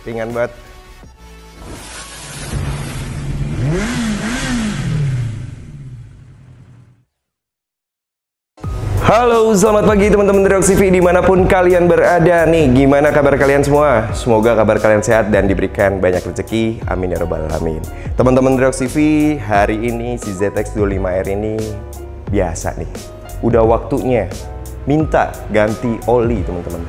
ringan banget. Halo, selamat pagi teman-teman Drox TV dimanapun kalian berada nih. Gimana kabar kalian semua? Semoga kabar kalian sehat dan diberikan banyak rezeki. Amin ya robbal alamin. Teman-teman Drox TV, hari ini si ZX25R ini biasa nih. Udah waktunya minta ganti oli teman-teman.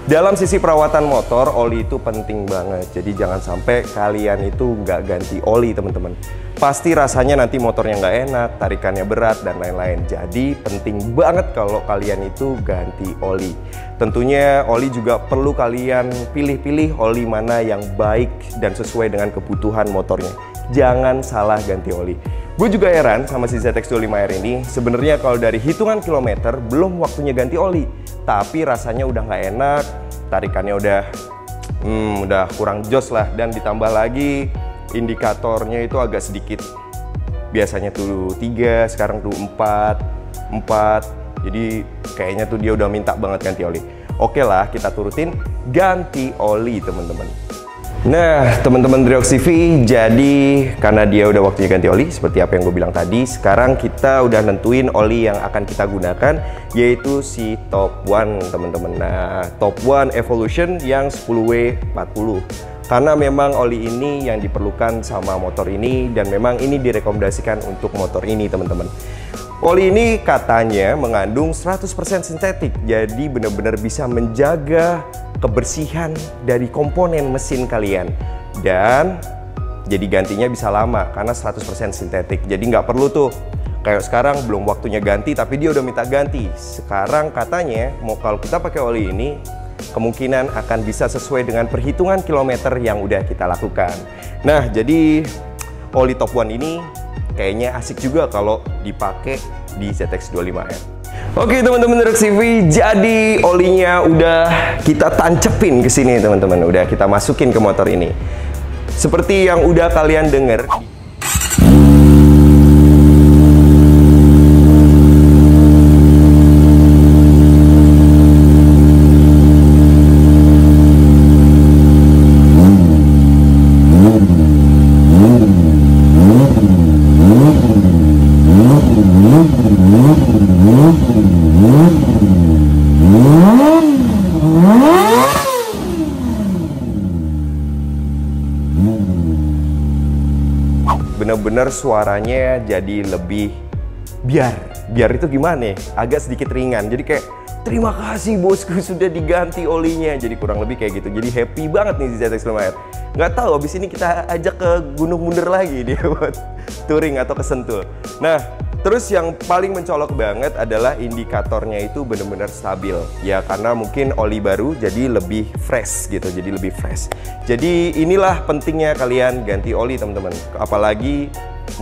Dalam sisi perawatan motor, oli itu penting banget. Jadi jangan sampai kalian itu nggak ganti oli teman-teman. Pasti rasanya nanti motornya nggak enak, tarikannya berat, dan lain-lain. Jadi penting banget kalau kalian itu ganti oli. Tentunya oli juga perlu kalian pilih-pilih oli mana yang baik dan sesuai dengan kebutuhan motornya. Jangan salah ganti oli. Gue juga heran sama si ZX25R ini. Sebenarnya kalau dari hitungan kilometer belum waktunya ganti oli, tapi rasanya udah nggak enak, tarikannya udah kurang jos lah, dan ditambah lagi indikatornya itu agak sedikit, biasanya tuh 3, sekarang tuh 4. Jadi kayaknya tuh dia udah minta banget ganti oli. Oke lah, kita turutin ganti oli teman-teman. Nah teman-teman Drox TV, jadi karena dia udah waktunya ganti oli seperti apa yang gue bilang tadi, sekarang kita udah nentuin oli yang akan kita gunakan, yaitu si Top One teman-teman. Nah Top One Evolution yang 10W40, karena memang oli ini yang diperlukan sama motor ini, dan memang ini direkomendasikan untuk motor ini teman-teman. Oli ini katanya mengandung 100% sintetik, jadi benar-benar bisa menjaga kebersihan dari komponen mesin kalian, dan jadi gantinya bisa lama karena 100% sintetik. Jadi nggak perlu tuh kayak sekarang belum waktunya ganti tapi dia udah minta ganti. Sekarang katanya mau kalau kita pakai oli ini kemungkinan akan bisa sesuai dengan perhitungan kilometer yang udah kita lakukan. Nah jadi oli Top One ini kayaknya asik juga kalau dipakai di ZX25R. Oke teman-teman Drox TV, jadi olinya udah kita tancepin ke sini teman-teman, udah kita masukin ke motor ini. Seperti yang udah kalian denger, bener-bener suaranya jadi lebih biar itu gimana ya, agak sedikit ringan. Jadi kayak terima kasih bosku sudah diganti olinya, jadi kurang lebih kayak gitu. Jadi happy banget nih si ZX25R. Nggak tahu abis ini kita ajak ke Gunung Bunder lagi dia buat touring atau ke Sentul. Nah terus yang paling mencolok banget adalah indikatornya itu bener-bener stabil ya, karena mungkin oli baru jadi lebih fresh gitu, jadi lebih fresh. Jadi inilah pentingnya kalian ganti oli teman-teman, apalagi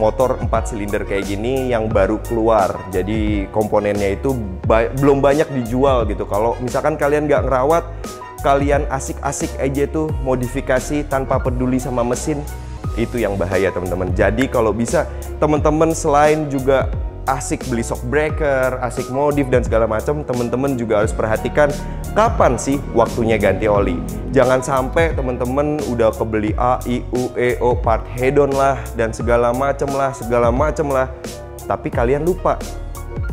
motor 4 silinder kayak gini yang baru keluar. Jadi komponennya itu belum banyak dijual gitu. Kalau misalkan kalian nggak ngerawat, kalian asik-asik aja tuh modifikasi tanpa peduli sama mesin, itu yang bahaya teman-teman. Jadi kalau bisa teman-teman selain juga asik beli shock breaker, asik modif dan segala macam, teman-teman juga harus perhatikan kapan sih waktunya ganti oli. Jangan sampai teman-teman udah kebeli A, I, U, E, O, part head-on lah dan segala macam lah, tapi kalian lupa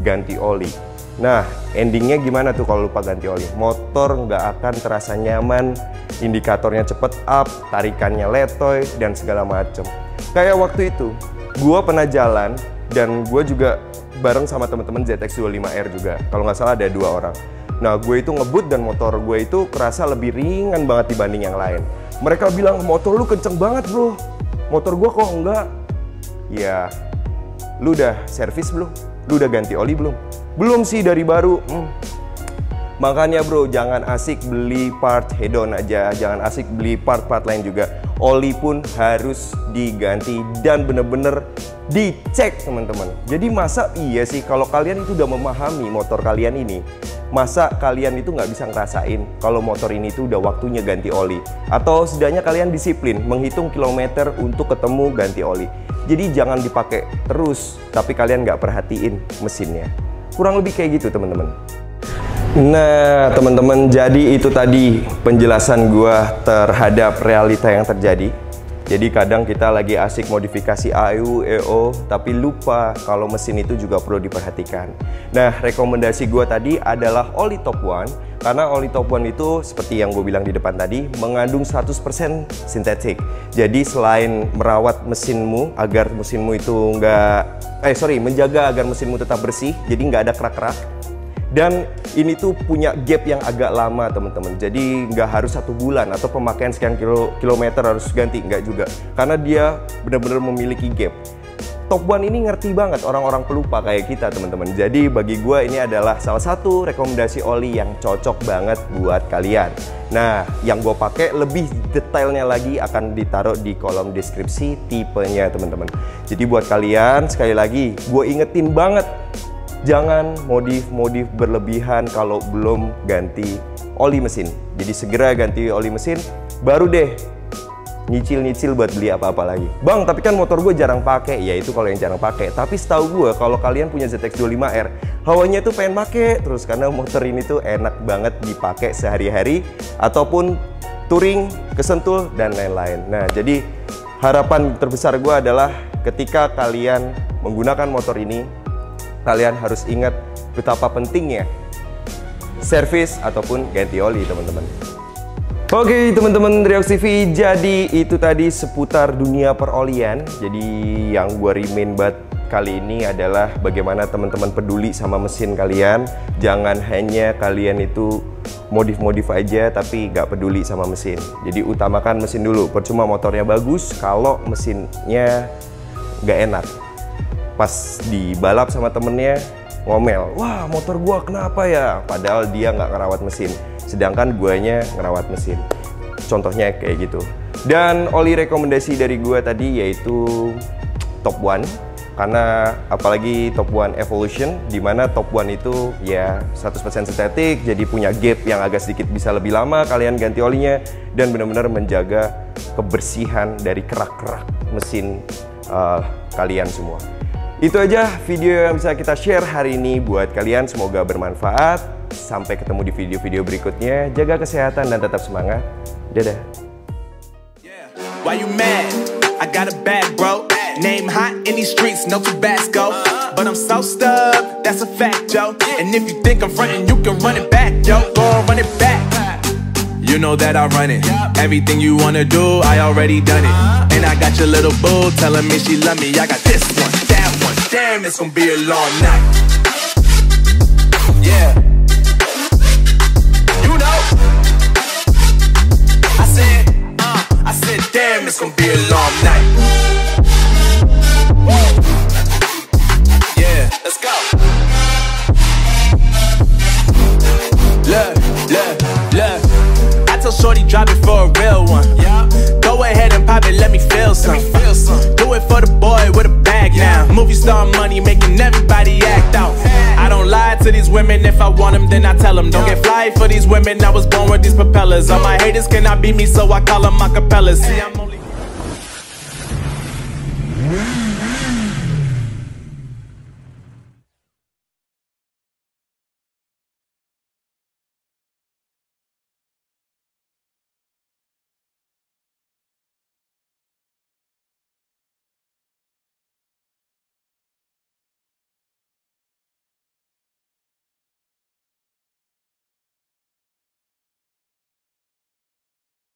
ganti oli. Nah endingnya gimana tuh kalau lupa ganti oli? Motor nggak akan terasa nyaman, indikatornya cepet up, tarikannya letoy dan segala macem. Kayak waktu itu gue pernah jalan dan gue juga bareng sama teman-teman ZX25R juga, kalau nggak salah ada 2 orang. Nah gue itu ngebut dan motor gue itu kerasa lebih ringan banget dibanding yang lain. Mereka bilang motor lu kenceng banget bro, motor gue kok enggak. Ya lu udah servis belum? Lu udah ganti oli belum? Belum sih, dari baru. Makanya bro, jangan asik beli part head-on aja, jangan asik beli part-part lain juga. Oli pun harus diganti dan bener-bener dicek teman-teman. Jadi masa iya sih kalau kalian itu udah memahami motor kalian ini, masa kalian itu nggak bisa ngerasain kalau motor ini tuh udah waktunya ganti oli? Atau setidaknya kalian disiplin menghitung kilometer untuk ketemu ganti oli. Jadi jangan dipakai terus tapi kalian nggak perhatiin mesinnya. Kurang lebih kayak gitu teman-teman. Nah, teman-teman, jadi itu tadi penjelasan gua terhadap realita yang terjadi. Jadi kadang kita lagi asik modifikasi AU, EO, tapi lupa kalau mesin itu juga perlu diperhatikan. Nah, rekomendasi gua tadi adalah oli Top One, karena oli Top One itu seperti yang gue bilang di depan tadi, mengandung 100% sintetik. Jadi selain merawat mesinmu agar mesinmu itu menjaga agar mesinmu tetap bersih, jadi nggak ada kerak-kerak. Dan ini tuh punya gap yang agak lama, teman-teman. Jadi nggak harus 1 bulan atau pemakaian sekian kilometer harus ganti, nggak juga. Karena dia benar-benar memiliki gap. Top One ini ngerti banget orang-orang pelupa kayak kita, teman-teman. Jadi bagi gue ini adalah salah satu rekomendasi oli yang cocok banget buat kalian. Nah, yang gue pakai lebih detailnya lagi akan ditaruh di kolom deskripsi tipenya, teman-teman. Jadi buat kalian, sekali lagi, gue ingetin banget, jangan modif-modif berlebihan kalau belum ganti oli mesin. Jadi segera ganti oli mesin, baru deh nyicil-nyicil buat beli apa-apa lagi. Bang, tapi kan motor gue jarang pakai. Ya itu kalau yang jarang pakai. Tapi setahu gue kalau kalian punya ZX25R, hawanya tuh pengen pakai terus karena motor ini tuh enak banget dipakai sehari-hari ataupun touring, kesentul dan lain-lain. Nah, jadi harapan terbesar gue adalah ketika kalian menggunakan motor ini, kalian harus ingat betapa pentingnya servis ataupun ganti oli, teman-teman. Oke, teman-teman Driox TV, jadi itu tadi seputar dunia perolian. Jadi yang gue remind banget kali ini adalah bagaimana teman-teman peduli sama mesin kalian. Jangan hanya kalian itu modif-modif aja tapi nggak peduli sama mesin. Jadi utamakan mesin dulu. Percuma motornya bagus kalau mesinnya nggak enak. Pas dibalap sama temennya ngomel, wah motor gua kenapa ya? Padahal dia nggak ngerawat mesin, sedangkan guanya ngerawat mesin. Contohnya kayak gitu. Dan oli rekomendasi dari gua tadi yaitu Top One, karena apalagi Top One Evolution, dimana Top One itu ya 100% sintetik, jadi punya gap yang agak sedikit bisa lebih lama kalian ganti olinya, dan benar-benar menjaga kebersihan dari kerak-kerak mesin kalian semua. Itu aja video yang bisa kita share hari ini buat kalian, semoga bermanfaat. Sampai ketemu di video-video berikutnya. Jaga kesehatan dan tetap semangat. Dadah. Why you mad? I got a bag, bro. Name hot in these streets, no Tabasco. But I'm so stuck, that's a fact, yo. And if you think I'm frontin', you can run it back, yo. Go on, run it back. You know that I run it. Everything you wanna do, I already done it. And I got your little boo telling me she love me. I got this one, that one. Damn, it's gonna be a long night. Yeah. You know. I said, damn, it's gonna be a long night. Yeah, let's go. Look. I tell shorty drop it for a real one. Yeah. Go ahead and pop it, let me feel some. Do it for the boy with a bag now. Movie star money making everybody act out. I don't lie to these women, if I want them then I tell them. Don't get fly for these women, I was born with these propellers. All my haters cannot beat me, so I call them acapellas. See, I'm